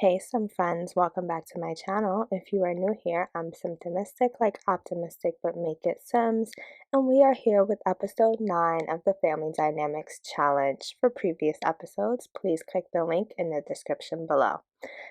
Hey, some friends, welcome back to my channel. If you are new here, I'm Symptomistic, like optimistic, but make it Sims, and we are here with episode 9 of the Family Dynamics Challenge. For previous episodes, please click the link in the description below.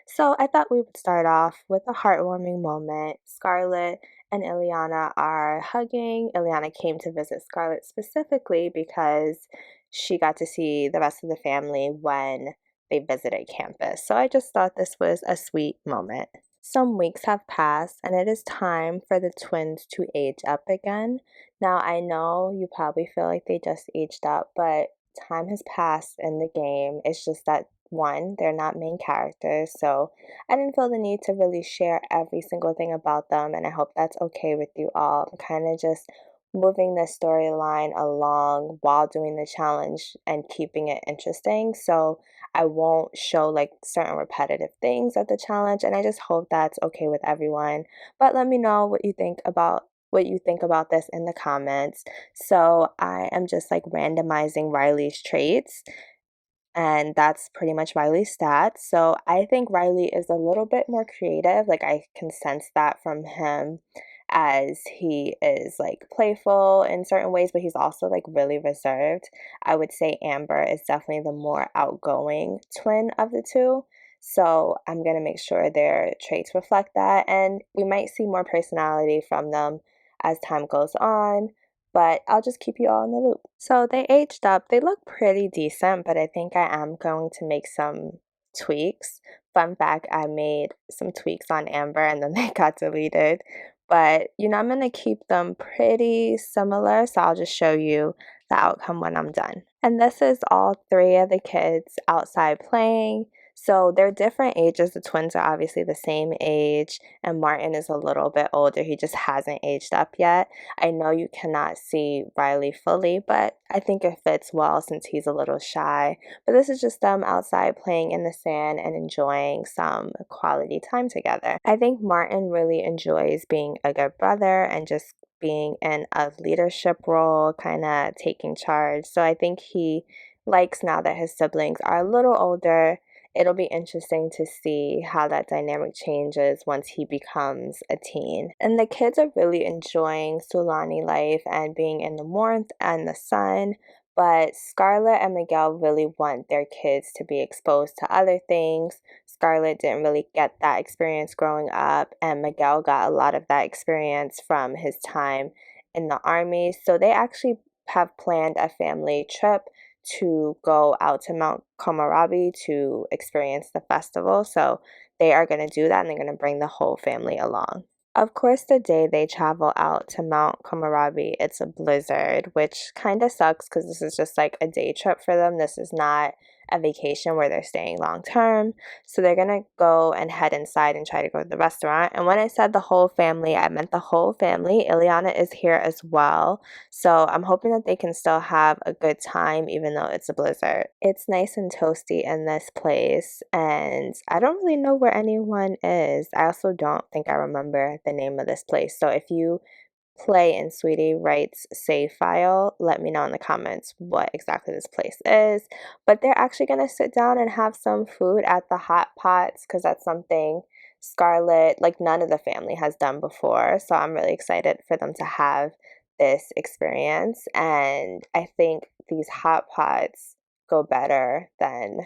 So I thought we would start off with a heartwarming moment. Scarlett and Ileana are hugging. Ileana came to visit Scarlett specifically because she got to see the rest of the family when they visited campus. So I just thought this was a sweet moment. Some weeks have passed and it is time for the twins to age up again. Now I know you probably feel like they just aged up, but time has passed in the game. It's just that one, they're not main characters, so I didn't feel the need to really share every single thing about them, and I hope that's okay with you all. I'm kind of just moving the storyline along while doing the challenge and keeping it interesting. So I won't show like certain repetitive things of the challenge, and I just hope that's okay with everyone. But let me know what you think about this in the comments. So I am just like randomizing Riley's traits, and that's pretty much Riley's stats. So I think Riley is a little bit more creative. Like I can sense that from him, as he is like playful in certain ways, but he's also like really reserved. I would say Amber is definitely the more outgoing twin of the two. So I'm going to make sure their traits reflect that, and we might see more personality from them as time goes on, but I'll just keep you all in the loop. So they aged up. They look pretty decent, but I think I am going to make some tweaks. Fun fact, I made some tweaks on Amber and then they got deleted. But, I'm going to keep them pretty similar, so I'll just show you the outcome when I'm done. And this is all 3 of the kids outside playing. So they're different ages. The twins are obviously the same age, and Martin is a little bit older. He just hasn't aged up yet. I know you cannot see Riley fully, but I think it fits well since he's a little shy. But this is just them outside playing in the sand and enjoying some quality time together. I think Martin really enjoys being a good brother and just being in a leadership role, kind of taking charge. So I think he likes now that his siblings are a little older. It'll be interesting to see how that dynamic changes once he becomes a teen. And the kids are really enjoying Sulani life and being in the warmth and the sun, but Scarlett and Miguel really want their kids to be exposed to other things. Scarlett didn't really get that experience growing up, and Miguel got a lot of that experience from his time in the army. So they actually have planned a family trip to go out to Mount Komorebi to experience the festival. So they are going to do that, and they're going to bring the whole family along. Of course, the day they travel out to Mount Komorebi, it's a blizzard, which kind of sucks because this is just like a day trip for them. This is not a vacation where they're staying long term. So they're going to go and head inside and try to go to the restaurant. And when I said the whole family, I meant the whole family. Ileana is here as well. So I'm hoping that they can still have a good time even though it's a blizzard. It's nice and toasty in this place, and I don't really know where anyone is. I also don't think I remember the name of this place. So if you play and Sweetie writes save file, let me know in the comments what exactly this place is. But they're actually going to sit down and have some food at the hot pots because that's something Scarlett, like none of the family has done before. So I'm really excited for them to have this experience, and I think these hot pots go better than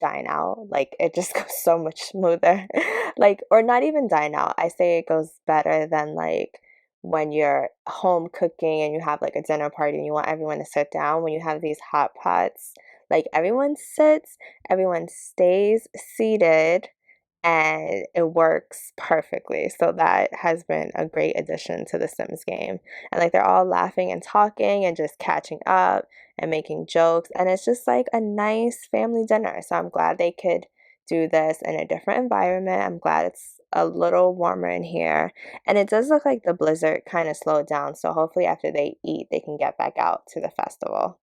Dine Out. Like it just goes so much smoother. Like, or not even Dine Out. I say it goes better than like when you're home cooking and you have like a dinner party and you want everyone to sit down. When you have these hot pots, like everyone sits, everyone stays seated, and it works perfectly. So that has been a great addition to the Sims game. And like they're all laughing and talking and just catching up and making jokes, and it's just like a nice family dinner. So I'm glad they could do this in a different environment. I'm glad it's a little warmer in here, and it does look like the blizzard kind of slowed down, so hopefully after they eat they can get back out to the festival.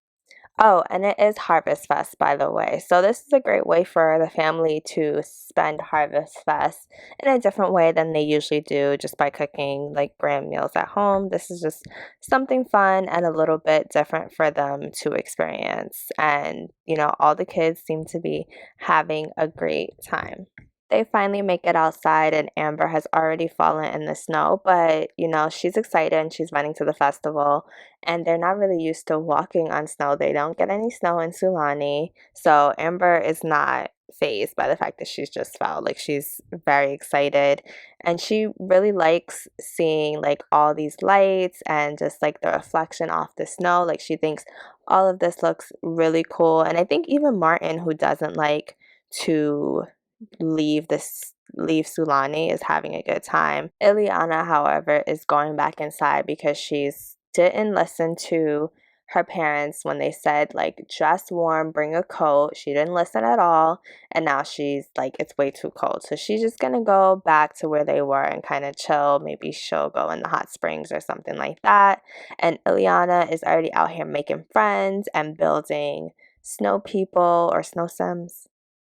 Oh, and it is Harvest Fest, by the way. So this is a great way for the family to spend Harvest Fest in a different way than they usually do, just by cooking like grand meals at home. This is just something fun and a little bit different for them to experience. And, all the kids seem to be having a great time. They finally make it outside, and Amber has already fallen in the snow, but you know, she's excited and she's running to the festival. And they're not really used to walking on snow. They don't get any snow in Sulani. So Amber is not phased by the fact that she's just fell. Like, she's very excited. And she really likes seeing like all these lights and just like the reflection off the snow. Like, she thinks all of this looks really cool. And I think even Martin, who doesn't like to leave Sulani, is having a good time. Ileana, however, is going back inside because she's didn't listen to her parents when they said like dress warm, bring a coat. She didn't listen at all, and now she's like it's way too cold. So she's just gonna go back to where they were and kind of chill. Maybe she'll go in the hot springs or something like that. And Ileana is already out here making friends and building snow people or snow sims.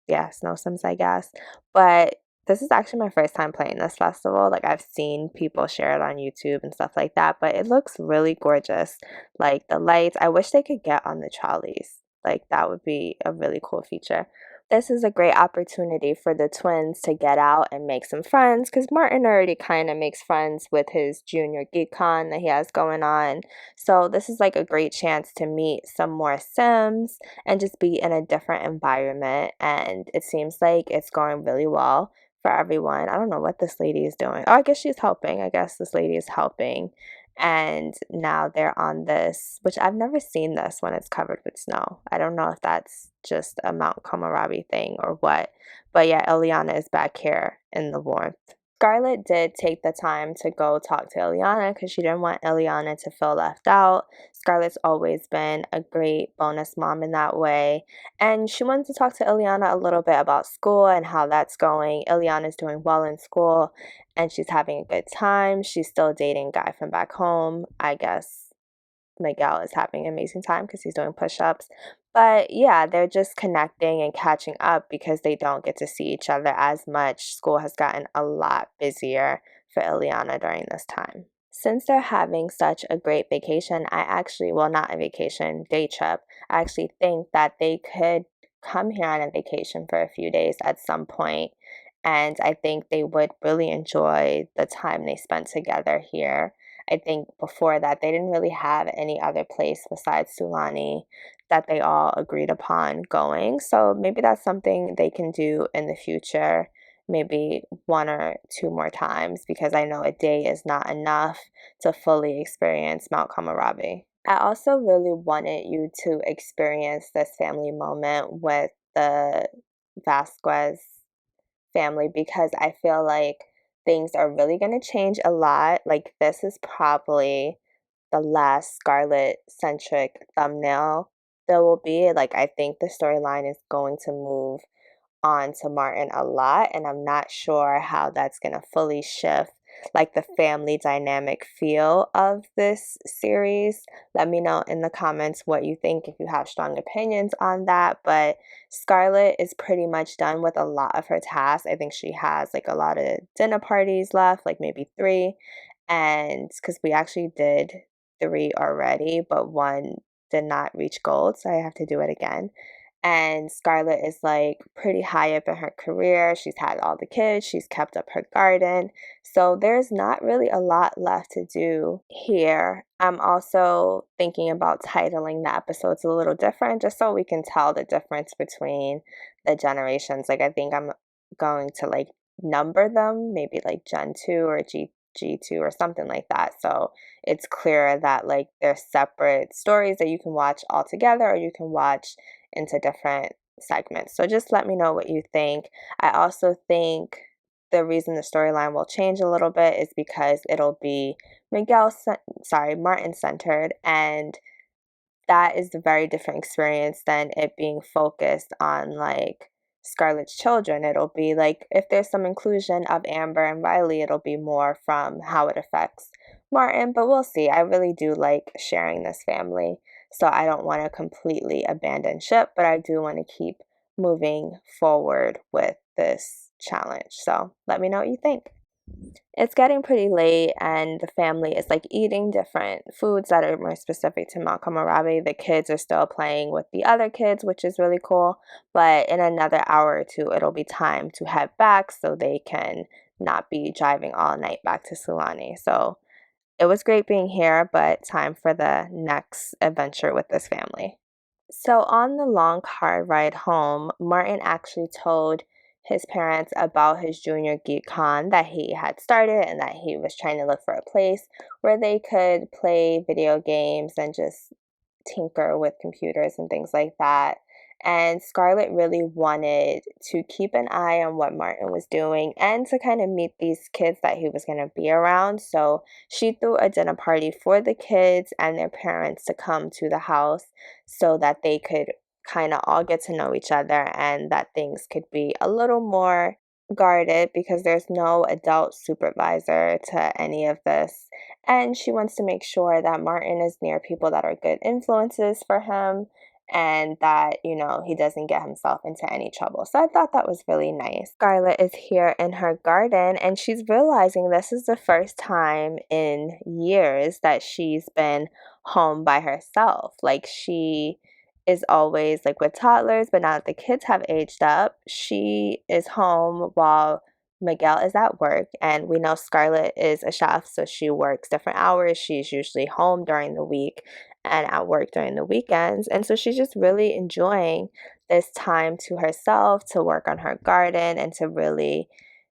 Yeah, snow sims, I guess. But this is actually my first time playing this festival. Like, I've seen people share it on YouTube and stuff like that, but it looks really gorgeous. Like, the lights, I wish they could get on the trolleys. Like, that would be a really cool feature. This is a great opportunity for the twins to get out and make some friends, because Martin already kind of makes friends with his junior Geek that he has going on. So this is like a great chance to meet some more Sims and just be in a different environment. And it seems like it's going really well for everyone. I don't know what this lady is doing. Oh, I guess she's helping. I guess this lady is helping. And now they're on this, which I've never seen this when it's covered with snow. I don't know if that's just a Mount Komorebi thing or what. But yeah, Ileana is back here in the warmth. Scarlett did take the time to go talk to Ileana because she didn't want Ileana to feel left out. Scarlett's always been a great bonus mom in that way. And she wanted to talk to Ileana a little bit about school and how that's going. Ileana's doing well in school and she's having a good time. She's still dating a guy from back home. I guess Miguel is having an amazing time because he's doing push-ups. But yeah, they're just connecting and catching up because they don't get to see each other as much. School has gotten a lot busier for Ileana during this time. Since they're having such a great vacation, I actually, well, not a vacation, day trip, I actually think that they could come here on a vacation for a few days at some point. And I think they would really enjoy the time they spent together here. I think before that, they didn't really have any other place besides Sulani that they all agreed upon going. So maybe that's something they can do in the future, maybe one or two more times, because I know a day is not enough to fully experience Mount Komorebi. I also really wanted you to experience this family moment with the Vasquez family because I feel like things are really going to change a lot. Like, this is probably the last Scarlett centric thumbnail there will be. Like, I think the storyline is going to move on to Martin a lot, and I'm not sure how that's going to fully shift like the family dynamic feel of this series. Let me know in the comments what you think, if you have strong opinions on that. But Scarlett is pretty much done with a lot of her tasks. I think she has like a lot of dinner parties left, like maybe 3, and because we actually did 3 already, but one did not reach gold, so I have to do it again. And Scarlett is like pretty high up in her career. She's had all the kids, she's kept up her garden. So there's not really a lot left to do here. I'm also thinking about titling the episodes a little different just so we can tell the difference between the generations. Like, I think I'm going to like number them, maybe like Gen 2 or G2 or something like that. So it's clear that like they're separate stories that you can watch all together or you can watch into different segments. So just let me know what you think. I also think the reason the storyline will change a little bit is because it'll be Martin centered, and that is a very different experience than it being focused on like Scarlett's children. It'll be like if there's some inclusion of Amber and Riley, it'll be more from how it affects Martin, but we'll see. I really do like sharing this family, so I don't want to completely abandon ship, but I do want to keep moving forward with this challenge. So let me know what you think. It's getting pretty late and the family is like eating different foods that are more specific to Mount Komorebi. The kids are still playing with the other kids, which is really cool. But in another hour or two, it'll be time to head back so they can not be driving all night back to Sulani. So it was great being here, but time for the next adventure with this family. So on the long car ride home, Martin actually told his parents about his junior Geek con that he had started and that he was trying to look for a place where they could play video games and just tinker with computers and things like that. And Scarlett really wanted to keep an eye on what Martin was doing and to kind of meet these kids that he was going to be around. So she threw a dinner party for the kids and their parents to come to the house so that they could kind of all get to know each other and that things could be a little more guarded because there's no adult supervisor to any of this. And she wants to make sure that Martin is near people that are good influences for him and that, he doesn't get himself into any trouble. So I thought that was really nice. Scarlett is here in her garden and she's realizing this is the first time in years that she's been home by herself. Like she is always like with toddlers, but now that the kids have aged up, she is home while Miguel is at work, and we know Scarlett is a chef, so she works different hours. She's usually home during the week and at work during the weekends. And so she's just really enjoying this time to herself to work on her garden and to really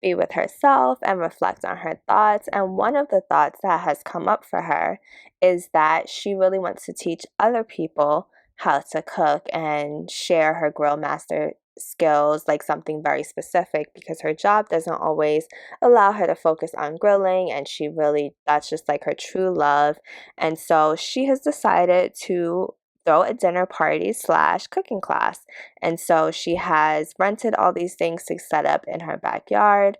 be with herself and reflect on her thoughts. And one of the thoughts that has come up for her is that she really wants to teach other people how to cook and share her grill master skills, like something very specific, because her job doesn't always allow her to focus on grilling, and that's just like her true love. And so she has decided to throw a dinner party slash cooking class. And so she has rented all these things to set up in her backyard,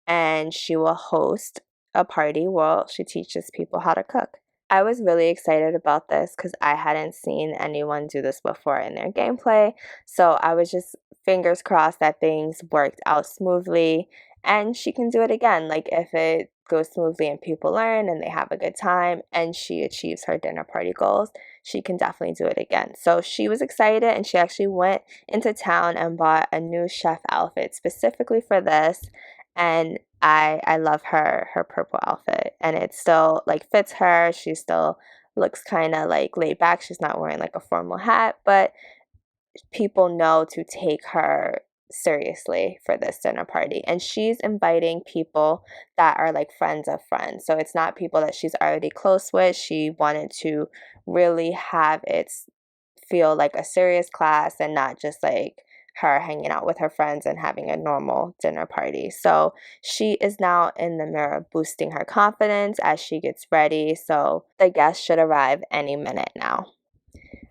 and she will host a party while she teaches people how to cook. I was really excited about this because I hadn't seen anyone do this before in their gameplay. So I was just fingers crossed that things worked out smoothly and she can do it again. Like if it goes smoothly and people learn and they have a good time and she achieves her dinner party goals, she can definitely do it again. So she was excited and she actually went into town and bought a new chef outfit specifically for this. And I love her purple outfit, and it still like fits her. She still looks kind of like laid back. She's not wearing like a formal hat, but people know to take her seriously for this dinner party. And she's inviting people that are like friends of friends. So it's not people that she's already close with. She wanted to really have it feel like a serious class and not just like her hanging out with her friends and having a normal dinner party. So she is now in the mirror boosting her confidence as she gets ready. So the guests should arrive any minute now.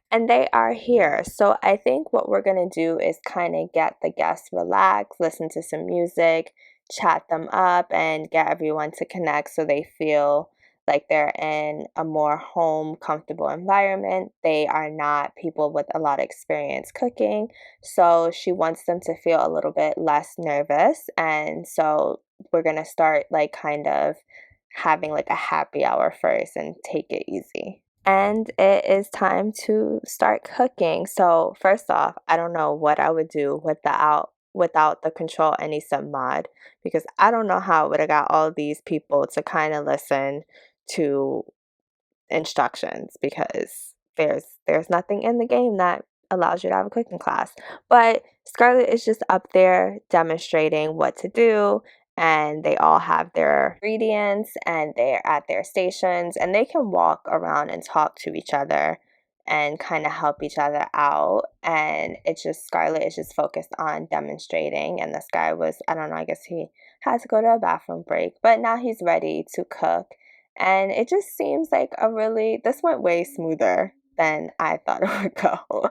And they are here. So I think what we're going to do is kind of get the guests relaxed, listen to some music, chat them up, and get everyone to connect so they feel like they're in a more home, comfortable environment. They are not people with a lot of experience cooking. So she wants them to feel a little bit less nervous. And so we're going to start like kind of having like a happy hour first and take it easy. And it is time to start cooking. So first off, I don't know what I would do without the Control Any Sub mod, because I don't know how I would have got all these people to kind of listen to instructions, because there's nothing in the game that allows you to have a cooking class. But Scarlett is just up there demonstrating what to do, and they all have their ingredients and they're at their stations and they can walk around and talk to each other and kind of help each other out. And it's just Scarlett is just focused on demonstrating, and this guy was, I don't know, I guess he had to go to a bathroom break, but now he's ready to cook. And it just seems like this went way smoother than I thought it would go.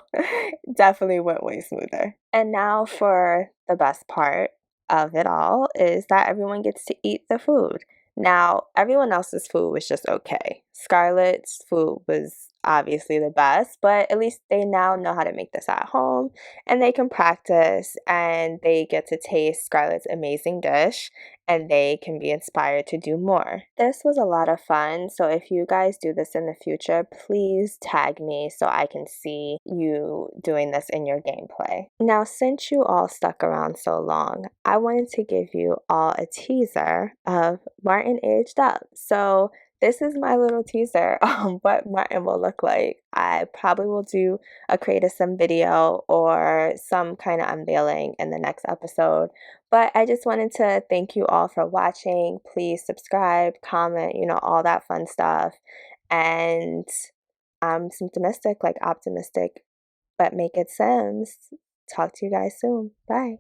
Definitely went way smoother. And now for the best part of it all is that everyone gets to eat the food. Now, everyone else's food was just okay. Scarlett's food was obviously the best, but at least they now know how to make this at home and they can practice and they get to taste Scarlett's amazing dish and they can be inspired to do more. This was a lot of fun, so if you guys do this in the future, please tag me so I can see you doing this in your gameplay. Now, since you all stuck around so long, I wanted to give you all a teaser of Martin aged up. So this is my little teaser on what Martin will look like. I probably will do a create a sim video or some kind of unveiling in the next episode. But I just wanted to thank you all for watching. Please subscribe, comment, all that fun stuff. And I'm optimistic, but make it Sims. Talk to you guys soon. Bye.